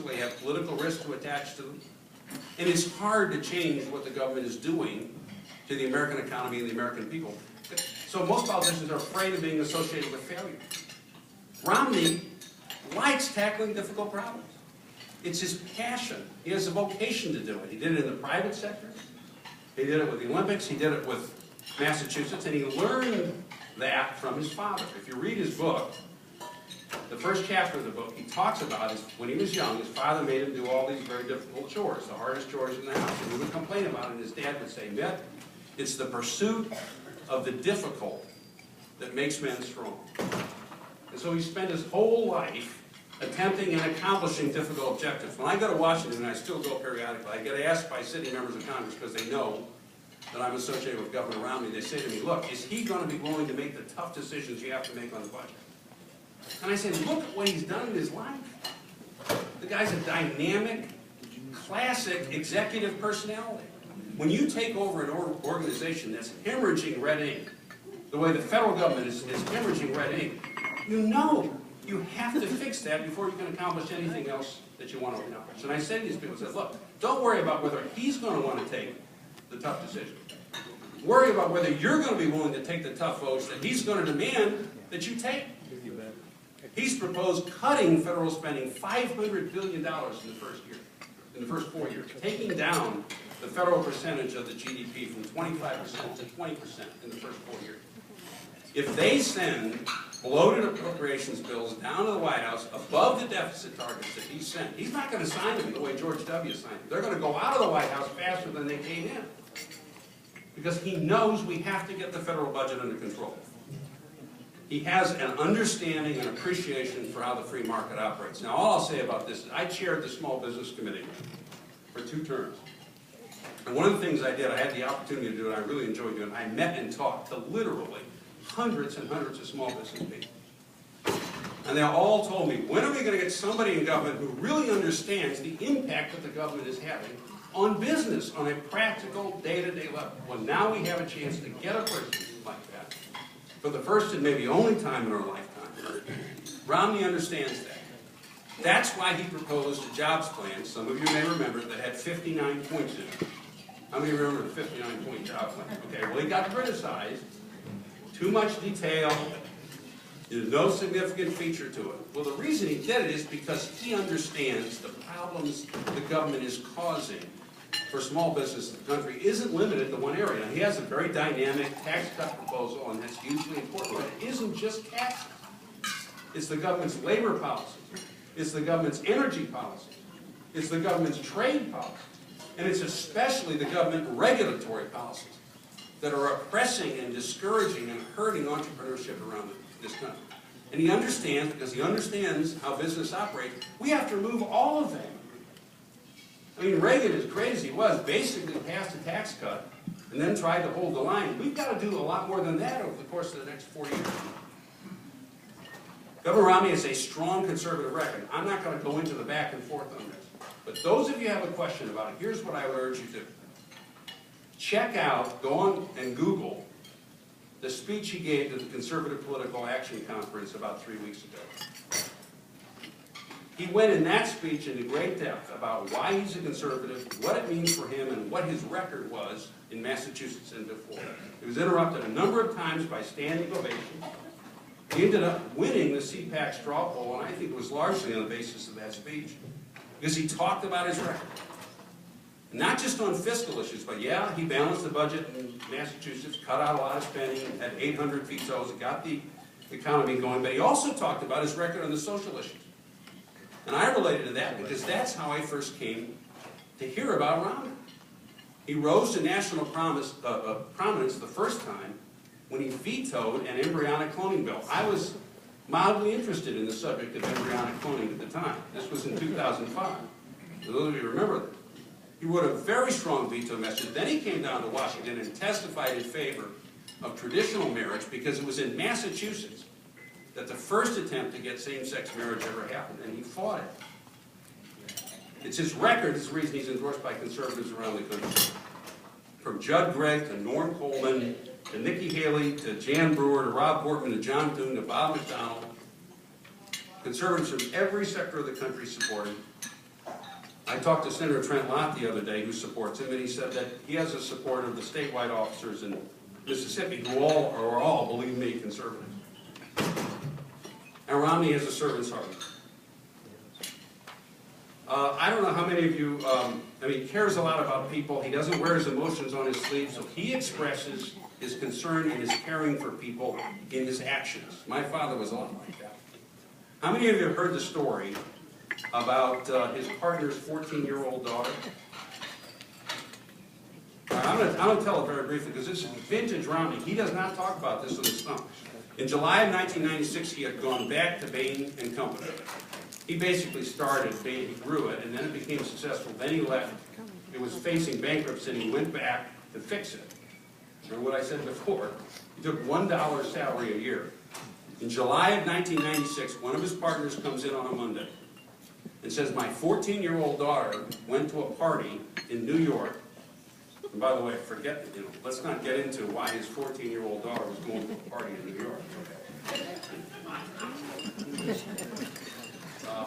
unfortunately have political risk to attach to them. And it's hard to change what the government is doing to the American economy and the American people. So most politicians are afraid of being associated with failure. Romney likes tackling difficult problems. It's his passion. He has a vocation to do it. He did it in the private sector. He did it with the Olympics. He did it with Massachusetts. And he learned that from his father. If you read his book, the first chapter of the book, he talks about when he was young, his father made him do all these very difficult chores, the hardest chores in the house. And he would complain about it, and his dad would say, Mitt, it's the pursuit of the difficult that makes men strong. And so he spent his whole life attempting and accomplishing difficult objectives. When I go to Washington, and I still go periodically, I get asked by sitting members of Congress, because they know that I'm associated with Governor Romney, they say to me, look, is he going to be willing to make the tough decisions you have to make on the budget? And I say, look at what he's done in his life. The guy's a dynamic, classic executive personality. When you take over an organization that's hemorrhaging red ink, the way the federal government is hemorrhaging red ink, you know you have to fix that before you can accomplish anything else that you want to accomplish. And I say to these people, I say, look, don't worry about whether he's going to want to take the tough decisions. Worry about whether you're going to be willing to take the tough votes that he's going to demand that you take. He's proposed cutting federal spending $500 billion in the first 4 years, taking down the federal percentage of the GDP from 25% to 20% in the first 4 years. If they send bloated appropriations bills down to the White House above the deficit targets that he sent, he's not going to sign them the way George W. signed them. They're going to go out of the White House faster than they came in. Because he knows we have to get the federal budget under control. He has an understanding and appreciation for how the free market operates. Now, all I'll say about this is I chaired the Small Business Committee for 2 terms. And one of the things I did, I had the opportunity to do it, I really enjoyed doing it. I met and talked to literally hundreds and hundreds of small business people. And they all told me, when are we going to get somebody in government who really understands the impact that the government is having on business on a practical, day-to-day level? Well, now we have a chance to get a person like that for the first and maybe only time in our lifetime. Romney understands that. That's why he proposed a jobs plan, some of you may remember, that had 59 points in it. How many remember the 59-point job plan? Okay, well, he got criticized. Too much detail. There's no significant feature to it. Well, the reason he did it is because he understands the problems the government is causing for small business in the country isn't limited to one area. Now, he has a very dynamic tax cut proposal, and that's hugely important. But it isn't just taxes. It's the government's labor policies. It's the government's energy policies. It's the government's trade policies. And it's especially the government regulatory policies that are oppressing and discouraging and hurting entrepreneurship around this country. And he understands, because he understands how business operates, we have to remove all of them. I mean, Reagan, as great as he was, basically passed a tax cut and then tried to hold the line. We've got to do a lot more than that over the course of the next 4 years. Governor Romney has a strong conservative record. I'm not going to go into the back and forth on this. But those of you who have a question about it, here's what I would urge you to do. Check out, go on and Google the speech he gave to the Conservative Political Action Conference about 3 weeks ago. He went in that speech into great depth about why he's a conservative, what it means for him, and what his record was in Massachusetts and before. He was interrupted a number of times by standing ovations. He ended up winning the CPAC straw poll, and I think it was largely on the basis of that speech, because he talked about his record. Not just on fiscal issues, but yeah, he balanced the budget in Massachusetts, cut out a lot of spending, had 800 vetoes, got the economy going, but he also talked about his record on the social issues. And I related to that because that's how I first came to hear about Romney. He rose to national prominence the first time when he vetoed an embryonic cloning bill. I was mildly interested in the subject of embryonic cloning at the time. This was in 2005. For those of you who remember that. He wrote a very strong veto message. Then he came down to Washington and testified in favor of traditional marriage because it was in Massachusetts that the first attempt to get same-sex marriage ever happened, and he fought it. It's his record, it's the reason he's endorsed by conservatives around the country. From Judd Gregg to Norm Coleman to Nikki Haley to Jan Brewer to Rob Portman to John Thune to Bob McDonnell. Conservatives from every sector of the country support him. I talked to Senator Trent Lott the other day, who supports him, and he said that he has the support of the statewide officers in Mississippi, who are all, believe me, conservative. And Romney has a servant's heart. I don't know how many of you, he cares a lot about people. He doesn't wear his emotions on his sleeve, so he expresses his concern and his caring for people in his actions. My father was a lot like that. How many of you have heard the story about his partner's 14-year-old daughter? I'm going to tell it very briefly because this is vintage Romney. He does not talk about this on his stump. In July of 1996, he had gone back to Bain and Company. He basically started Bain, he grew it, and then it became successful. Then he left. It was facing bankruptcy, and he went back to fix it. Remember what I said before? He took $1 salary a year. In July of 1996, one of his partners comes in on a Monday and says, my 14-year-old daughter went to a party in New York. And by the way, let's not get into why his 14-year-old daughter was going to a party in New York.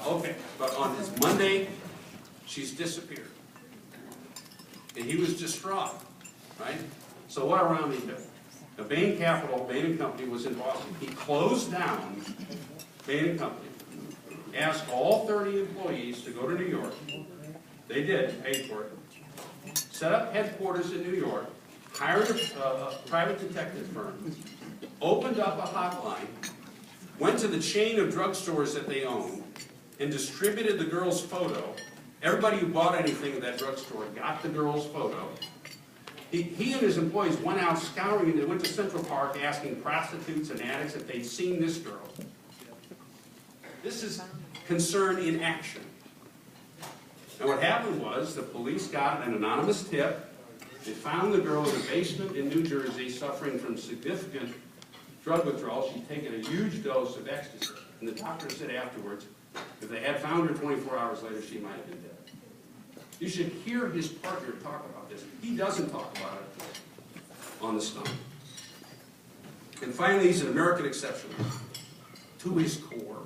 Okay, but on this Monday, she's disappeared. And he was distraught, right? So what did Romney do? The Bain Capital, Bain and Company was in Boston. He closed down Bain and Company, asked all 30 employees to go to New York. They did, paid for it. Set up headquarters in New York, hired a private detective firm, opened up a hotline, went to the chain of drugstores that they owned, and distributed the girl's photo. Everybody who bought anything at that drugstore got the girl's photo. He and his employees went out scouring, and they went to Central Park asking prostitutes and addicts if they'd seen this girl. This is concern in action. And what happened was the police got an anonymous tip. They found the girl in a basement in New Jersey suffering from significant drug withdrawal. She'd taken a huge dose of ecstasy. And the doctor said afterwards, if they had found her 24 hours later, she might have been dead. You should hear his partner talk about this. He doesn't talk about it on the stump. And finally, he's an American exceptionalist to his core.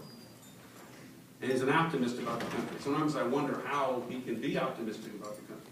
And he's an optimist about the country. Sometimes I wonder how he can be optimistic about the country.